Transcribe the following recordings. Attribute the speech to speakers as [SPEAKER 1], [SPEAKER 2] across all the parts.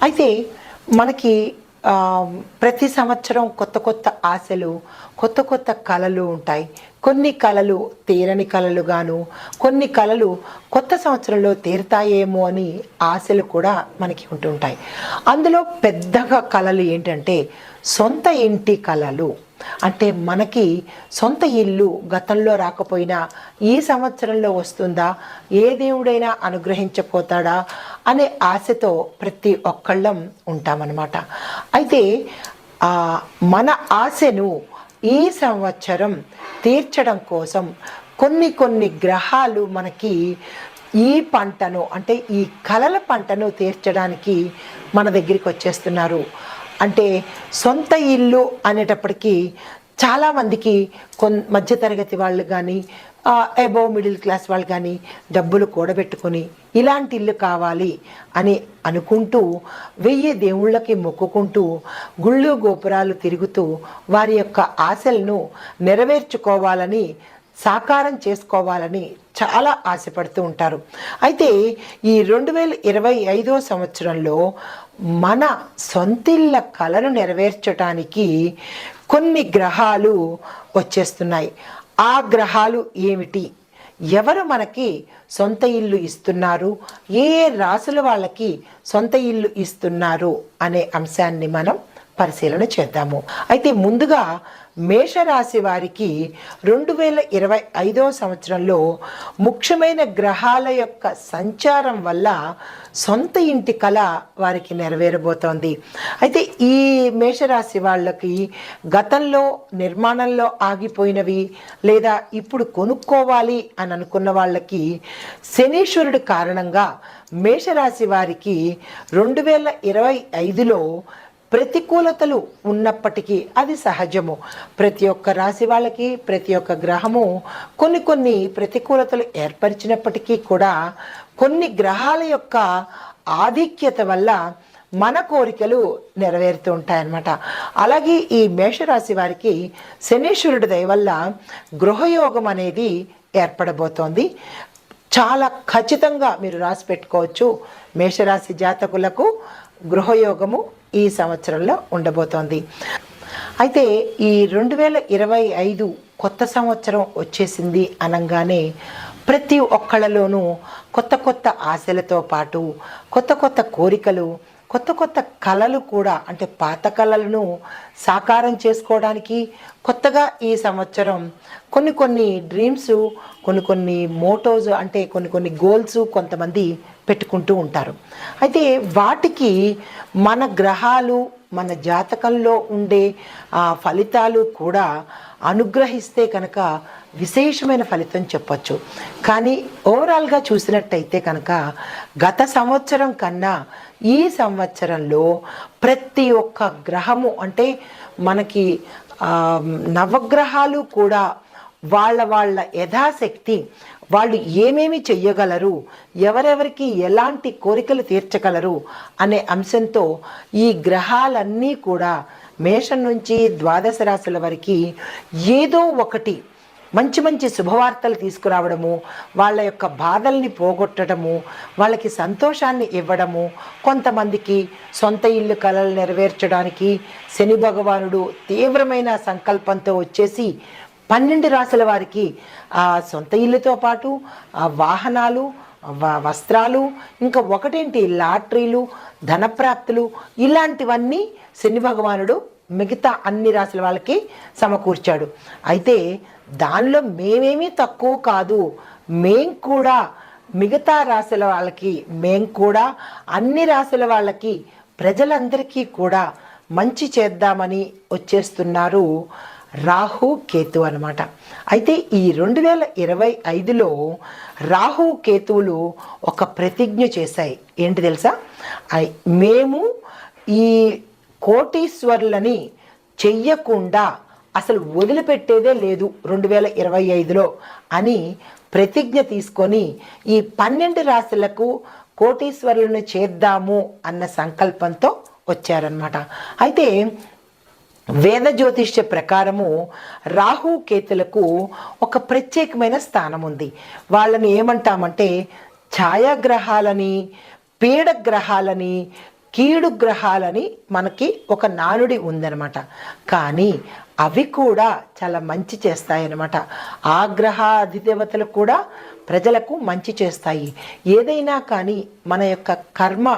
[SPEAKER 1] అయితే మనకి ప్రతి సంవత్సరం కొత్త కొత్త ఆశలు, కొత్త కొత్త కలలు ఉంటాయి. కొన్ని కలలు తీరని కలలు గాను, కొన్ని కలలు కొత్త సంవత్సరంలో తీరుతాయేమో అని ఆశలు కూడా మనకి ఉంటుంటాయి. అందులో పెద్దగా కలలు ఏంటంటే సొంత ఇంటి కలలు. అంటే మనకి సొంత ఇల్లు గతంలో రాకపోయినా ఈ సంవత్సరంలో వస్తుందా, ఏ దేవుడైనా అనుగ్రహించపోతాడా అనే ఆశతో ప్రతి ఒక్కళ్ళం ఉంటామన్నమాట. అయితే మన ఆశను ఈ సంవత్సరం తీర్చడం కోసం కొన్ని కొన్ని గ్రహాలు మనకి ఈ పంటను, అంటే ఈ కలల పంటను తీర్చడానికి మన దగ్గరికి వచ్చేస్తున్నారు. అంటే సొంత ఇల్లు అనేటప్పటికీ చాలామందికి మధ్యతరగతి వాళ్ళు కానీ, అబోవ్ మిడిల్ క్లాస్ వాళ్ళు కానీ డబ్బులు కూడబెట్టుకొని ఇలాంటి ఇల్లు కావాలి అని అనుకుంటూ 1000 దేవుళ్ళకి మొక్కుకుంటూ గుళ్ళు గోపురాలు తిరుగుతూ వారి యొక్క ఆశలను నెరవేర్చుకోవాలని, సాకారం చేసుకోవాలని చాలా ఆశపడుతూ ఉంటారు. అయితే ఈ 2025 సంవత్సరంలో మన సొంతిళ్ళ కలను నెరవేర్చడానికి కొన్ని గ్రహాలు వచ్చేస్తున్నాయి. ఆ గ్రహాలు ఏమిటి, ఎవరు మనకి సొంత ఇల్లు ఇస్తున్నారు, ఏ రాసుల వాళ్ళకి సొంత ఇల్లు ఇస్తున్నారు అనే అంశాన్ని మనం పరిశీలన చేద్దాము. అయితే ముందుగా మేషరాశి వారికి 2025 సంవత్సరంలో ముఖ్యమైన గ్రహాల యొక్క సంచారం వల్ల సొంత ఇంటి కళ వారికి నెరవేరబోతోంది. అయితే ఈ మేషరాశి వాళ్ళకి గతంలో నిర్మాణంలో ఆగిపోయినవి లేదా ఇప్పుడు కొనుక్కోవాలి అని అనుకున్న వాళ్ళకి శనీశ్వరుడి కారణంగా మేషరాశి వారికి 2025లో ప్రతికూలతలు ఉన్నప్పటికీ అది సహజము. ప్రతి ఒక్క రాశి వాళ్ళకి ప్రతి ఒక్క గ్రహము కొన్ని ప్రతికూలతలు ఏర్పరిచినప్పటికీ కూడా కొన్ని గ్రహాల యొక్క ఆధిక్యత వల్ల మన కోరికలు నెరవేరుతూ ఉంటాయన్నమాట. అలాగే ఈ మేషరాశి వారికి శనీశ్వరుడి దయ వల్ల గృహయోగం అనేది ఏర్పడబోతోంది. చాలా ఖచ్చితంగా మీరు రాసి పెట్టుకోవచ్చు, మేషరాశి జాతకులకు గృహయోగము ఈ సంవత్సరంలో ఉండబోతోంది. అయితే ఈ 2025 కొత్త సంవత్సరం వచ్చేసింది అనగానే ప్రతి ఒక్కళ్ళలోనూ కొత్త కొత్త ఆశలతో పాటు కొత్త కొత్త కోరికలు, కొత్త కొత్త కళలు కూడా, అంటే పాత కళలను సాకారం చేసుకోవడానికి కొత్తగా ఈ సంవత్సరం కొన్ని డ్రీమ్స్, కొన్ని మోటోస్, అంటే కొన్ని గోల్స్ కొంతమంది పెట్టుకుంటూ ఉంటారు. అయితే వాటికి మన గ్రహాలు, మన జాతకంలో ఉండే ఫలితాలు కూడా అనుగ్రహిస్తే కనుక విశేషమైన ఫలితం చెప్పచ్చు. కానీ ఓవరాల్గా చూసినట్టయితే కనుక గత సంవత్సరం కన్నా ఈ సంవత్సరంలో ప్రతి ఒక్క గ్రహము, అంటే మనకి నవగ్రహాలు కూడా వాళ్ళ యథాశక్తి వాళ్ళు ఏమేమి చెయ్యగలరు, ఎవరెవరికి ఎలాంటి కోరికలు తీర్చగలరు అనే అంశంతో ఈ గ్రహాలన్నీ కూడా మేషం నుంచి ద్వాదశ రాశుల వరకు ఏదో ఒకటి మంచి శుభవార్తలు తీసుకురావడము, వాళ్ళ యొక్క బాధల్ని పోగొట్టడము, వాళ్ళకి సంతోషాన్ని ఇవ్వడము, కొంతమందికి సొంత ఇల్లు కలలు నెరవేర్చడానికి శని భగవానుడు తీవ్రమైన సంకల్పంతో వచ్చేసి 12 రాశుల వారికి సొంత ఇల్లుతో పాటు వాహనాలు, వస్త్రాలు, ఇంకా ఒకటేంటి లాటరీలు, ధనప్రాప్తులు, ఇలాంటివన్నీ శని భగవానుడు మిగతా అన్ని రాశుల వాళ్ళకి సమకూర్చాడు. అయితే దానిలో మేమేమీ తక్కువ కాదు, మేం కూడా మిగతా రాశుల వాళ్ళకి, మేం కూడా అన్ని రాశుల వాళ్ళకి, ప్రజలందరికీ కూడా మంచి చేద్దామని వచ్చేస్తున్నారు రాహు కేతు అన్నమాట. అయితే ఈ 2025లో రాహు కేతువులు ఒక ప్రతిజ్ఞ చేశాయి. ఏంటి తెలుసా? మేము ఈ కోటీశ్వరులని చెయ్యకుండా అసలు వదిలిపెట్టేదే లేదు 2025లో అని ప్రతిజ్ఞ తీసుకొని ఈ 12 రాశులకు కోటీశ్వరులను చేద్దాము అన్న సంకల్పంతో వచ్చారనమాట. అయితే వేద జ్యోతిష్య ప్రకారము రాహు కేతులకు ఒక ప్రత్యేకమైన స్థానం ఉంది. వాళ్ళని ఏమంటామంటే ఛాయాగ్రహాలని, పీడగ్రహాలని, కీడు గ్రహాలని మనకి ఒక నానుడి ఉందన్నమాట. కానీ అవి కూడా చాలా మంచి చేస్తాయన్నమాట. ఆ గ్రహ అధిదేవతలు కూడా ప్రజలకు మంచి చేస్తాయి. ఏదైనా కానీ మన యొక్క కర్మ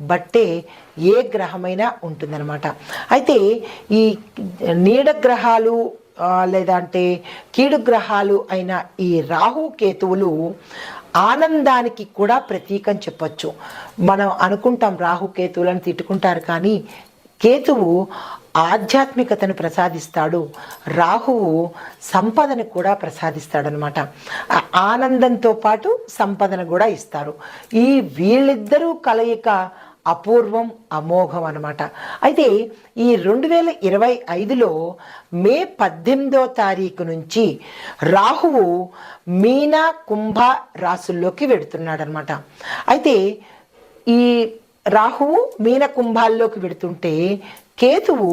[SPEAKER 1] బట్టే ఏ గ్రహమైనా ఉంటుందన్నమాట. అయితే ఈ నీడ గ్రహాలు లేదంటే కీడు గ్రహాలు అయిన ఈ రాహు కేతువులు ఆనందానికి కూడా ప్రతీకం చెప్పొచ్చు. మనం అనుకుంటాం రాహు కేతువులను తిట్టుకుంటారు, కానీ కేతువు ఆధ్యాత్మికతను ప్రసాదిస్తాడు, రాహువు సంపదను కూడా ప్రసాదిస్తాడనమాట. ఆనందంతో పాటు సంపదను కూడా ఇస్తారు. ఈ వీళ్ళిద్దరూ కలయిక అపూర్వం, అమోఘం అనమాట. అయితే ఈ 2025లో మే 18వ తారీఖు నుంచి రాహువు మీన, కుంభ రాసుల్లోకి వెడుతున్నాడు అనమాట. అయితే ఈ రాహువు మీన, కుంభాల్లోకి వెడుతుంటే కేతువు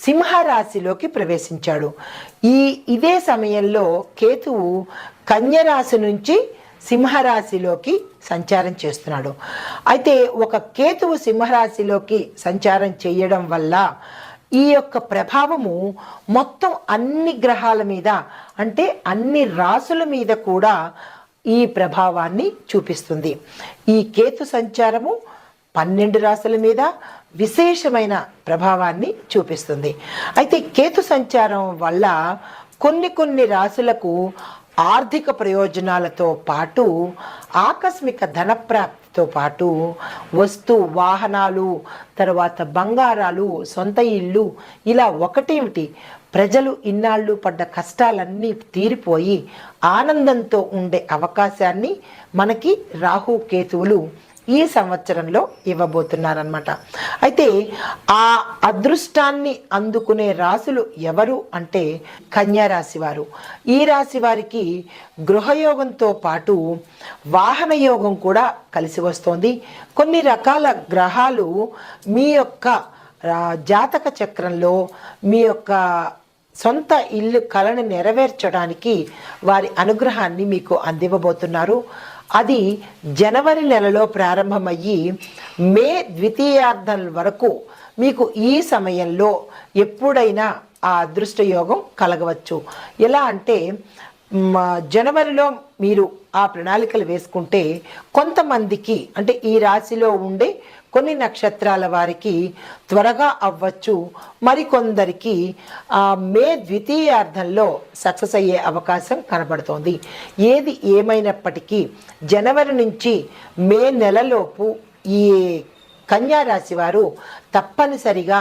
[SPEAKER 1] సింహరాశిలోకి ప్రవేశించాడు. ఇదే సమయంలో కేతువు కన్యరాశి నుంచి సింహరాశిలోకి సంచారం చేస్తున్నాడు. అయితే ఒక కేతువు సింహరాశిలోకి సంచారం చేయడం వల్ల ఈ యొక్క ప్రభావము మొత్తం అన్ని గ్రహాల మీద, అంటే అన్ని రాసుల మీద కూడా ఈ ప్రభావాన్ని చూపిస్తుంది. ఈ కేతు సంచారము 12 రాశుల మీద విశేషమైన ప్రభావాన్ని చూపిస్తుంది. అయితే కేతు సంచారం వల్ల కొన్ని రాశులకు ఆర్థిక ప్రయోజనాలతో పాటు ఆకస్మిక ధనప్రాప్తితో పాటు వస్తు వాహనాలు, తర్వాత బంగారాలు, సొంత ఇల్లు, ఇలా ఒకటేమిటి ప్రజలు ఇన్నాళ్ళు పడ్డ కష్టాలన్నీ తీరిపోయి ఆనందంతో ఉండే అవకాశాన్ని మనకి రాహు కేతువులు ఈ సంవత్సరంలో ఇవ్వబోతున్నారనమాట. అయితే ఆ అదృష్టాన్ని అందుకునే రాశులు ఎవరు అంటే కన్యా రాశి వారు. ఈ రాశి వారికి గృహయోగంతో పాటు వాహన యోగం కూడా కలిసి వస్తోంది. కొన్ని రకాల గ్రహాలు మీ యొక్క జాతక చక్రంలో మీ యొక్క సొంత ఇల్లు కలను నెరవేర్చడానికి వారి అనుగ్రహాన్ని మీకు అందివ్వబోతున్నారు. అది జనవరి నెలలో ప్రారంభమయ్యి మే ద్వితీయార్థం వరకు మీకు ఈ సమయంలో ఎప్పుడైనా ఆ అదృష్ట యోగం కలగవచ్చు. ఎలా అంటే జనవరిలో మీరు ఆ ప్రణాళికలు వేసుకుంటే కొంతమందికి, అంటే ఈ రాశిలో ఉండే కొన్ని నక్షత్రాల వారికి త్వరగా అవ్వచ్చు, మరికొందరికి మే ద్వితీయార్థంలో సక్సెస్ అయ్యే అవకాశం కనబడుతోంది. ఏది ఏమైనప్పటికీ జనవరి నుంచి మే నెలలోపు ఈ కన్యా రాశి వారు తప్పనిసరిగా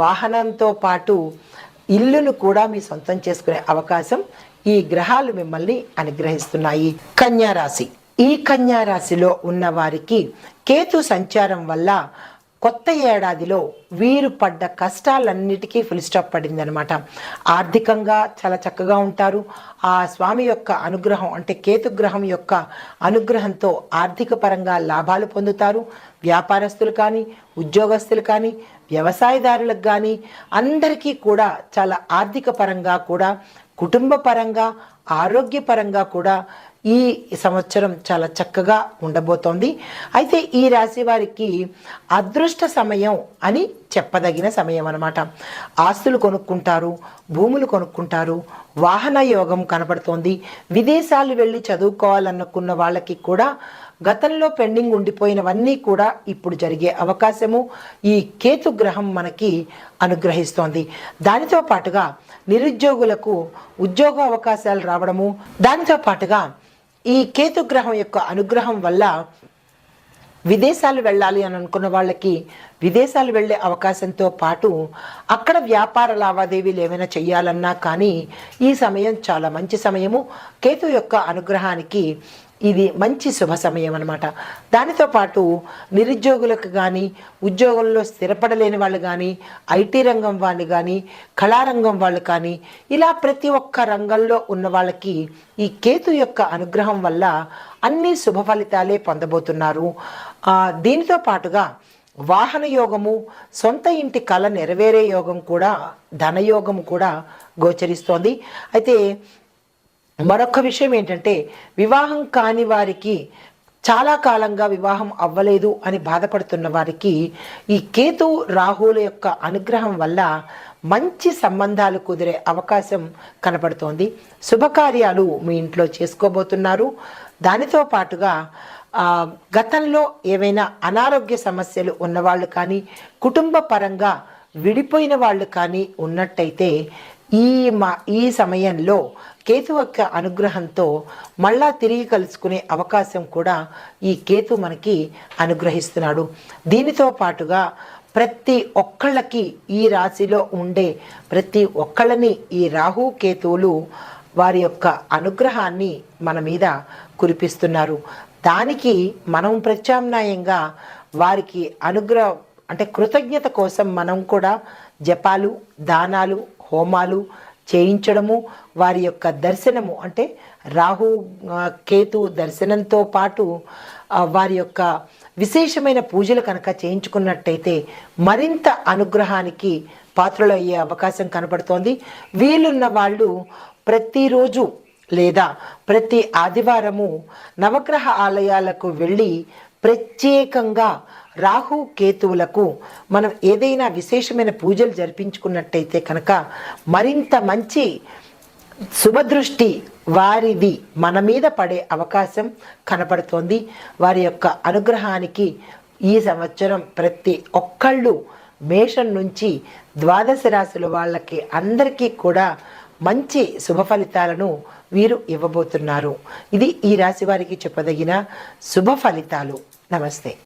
[SPEAKER 1] వాహనంతో పాటు ఇల్లును కూడా మీ సొంతం చేసుకునే అవకాశం ఈ గ్రహాలు మిమ్మల్ని అనుగ్రహిస్తున్నాయి. కన్యా రాశి. ఈ కన్యా రాశిలో ఉన్న వారికి కేతు సంచారం వల్ల కొత్త ఏడాదిలో వీరు పడ్డ కష్టాలన్నిటికీ ఫుల్ స్టాప్ పడిందనమాట. ఆర్థికంగా చాలా చక్కగా ఉంటారు. ఆ స్వామి యొక్క అనుగ్రహం, అంటే కేతు గ్రహం యొక్క అనుగ్రహంతో ఆర్థిక పరంగా లాభాలు పొందుతారు. వ్యాపారస్తులు కానీ, ఉద్యోగస్తులు కానీ, వ్యవసాయదారులకు కానీ అందరికీ కూడా చాలా ఆర్థిక పరంగా కూడా, కుటుంబ పరంగా, ఆరోగ్యపరంగా కూడా ఈ సంవత్సరం చాలా చక్కగా ఉండబోతోంది. అయితే ఈ రాశి వారికి అదృష్ట సమయం అని చెప్పదగిన సమయం అన్నమాట. ఆస్తులు కొనుక్కుంటారు, భూములు కొనుక్కుంటారు, వాహన యోగం కనబడుతోంది. విదేశాలు వెళ్ళి చదువుకోవాలనుకున్న వాళ్ళకి కూడా గతంలో పెండింగ్ ఉండిపోయినవన్నీ కూడా ఇప్పుడు జరిగే అవకాశము ఈ కేతు గ్రహం మనకి అనుగ్రహిస్తోంది. దానితో పాటుగా నిరుద్యోగులకు ఉద్యోగ అవకాశాలు రావడము, దానితో పాటుగా ఈ కేతు గ్రహం యొక్క అనుగ్రహం వల్ల విదేశాలు వెళ్ళాలి అని అనుకున్న వాళ్ళకి విదేశాలు వెళ్ళే అవకాశంతో పాటు అక్కడ వ్యాపార లావాదేవీలు ఏమైనా చేయాలన్నా కానీ ఈ సమయం చాలా మంచి సమయము. కేతు యొక్క అనుగ్రహానికి ఇది మంచి శుభ సమయం అన్నమాట. దానితో పాటు నిరుద్యోగులకు కానీ, ఉద్యోగంలో స్థిరపడలేని వాళ్ళు కానీ, ఐటీ రంగం వాళ్ళు కానీ, కళారంగం వాళ్ళు కానీ, ఇలా ప్రతి ఒక్క రంగంలో ఉన్న వాళ్ళకి ఈ కేతు యొక్క అనుగ్రహం వల్ల అన్ని శుభ ఫలితాలే పొందబోతున్నారు. దీనితో పాటుగా వాహన యోగము, సొంత ఇంటి కళ నెరవేరే యోగం కూడా, ధనయోగం కూడా గోచరిస్తోంది. అయితే మరొక విషయం ఏంటంటే వివాహం కాని వారికి చాలా కాలంగా వివాహం అవ్వలేదు అని బాధపడుతున్న వారికి ఈ కేతు రాహువుల యొక్క అనుగ్రహం వల్ల మంచి సంబంధాలు కుదిరే అవకాశం కనపడుతోంది. శుభకార్యాలు మీ ఇంట్లో చేసుకోబోతున్నారు. దానితో పాటుగా గతంలో ఏవైనా అనారోగ్య సమస్యలు ఉన్నవాళ్ళు కానీ, కుటుంబ పరంగా విడిపోయిన వాళ్ళు కానీ ఉన్నట్టయితే ఈ సమయంలో కేతు యొక్క అనుగ్రహంతో మళ్ళా తిరిగి కలుసుకునే అవకాశం కూడా ఈ కేతు మనకి అనుగ్రహిస్తున్నాడు. దీనితో పాటుగా ప్రతి ఒక్కళ్ళకి ఈ రాశిలో ఉండే ప్రతి ఒక్కళ్ళని ఈ రాహు కేతువులు వారి యొక్క అనుగ్రహాన్ని మన మీద కురిపిస్తున్నారు. దానికి మనం ప్రత్యామ్నాయంగా వారికి అంటే కృతజ్ఞత కోసం మనం కూడా జపాలు, దానాలు, హోమాలు చేయించడము, వారి యొక్క దర్శనము అంటే రాహు కేతు దర్శనంతో పాటు వారి యొక్క విశేషమైన పూజలు కనుక చేయించుకున్నట్టయితే మరింత అనుగ్రహానికి పాత్రలయ్యే అవకాశం కనపడుతోంది. వీలున్న వాళ్ళు ప్రతిరోజు లేదా ప్రతి ఆదివారము నవగ్రహ ఆలయాలకు వెళ్ళి ప్రత్యేకంగా రాహు కేతువులకు మనం ఏదైనా విశేషమైన పూజలు జరిపించుకున్నట్టయితే కనుక మరింత మంచి శుభదృష్టి వారిది మన మీద పడే అవకాశం కనపడుతోంది. వారి యొక్క అనుగ్రహానికి ఈ సంవత్సరం ప్రతి ఒక్కళ్ళు మేషం నుంచి ద్వాదశ రాశుల వాళ్ళకి అందరికీ కూడా మంచి శుభ ఫలితాలను వీరు ఇవ్వబోతున్నారు. ఇది ఈ రాశి వారికి చెప్పదగిన శుభ ఫలితాలు. నమస్తే.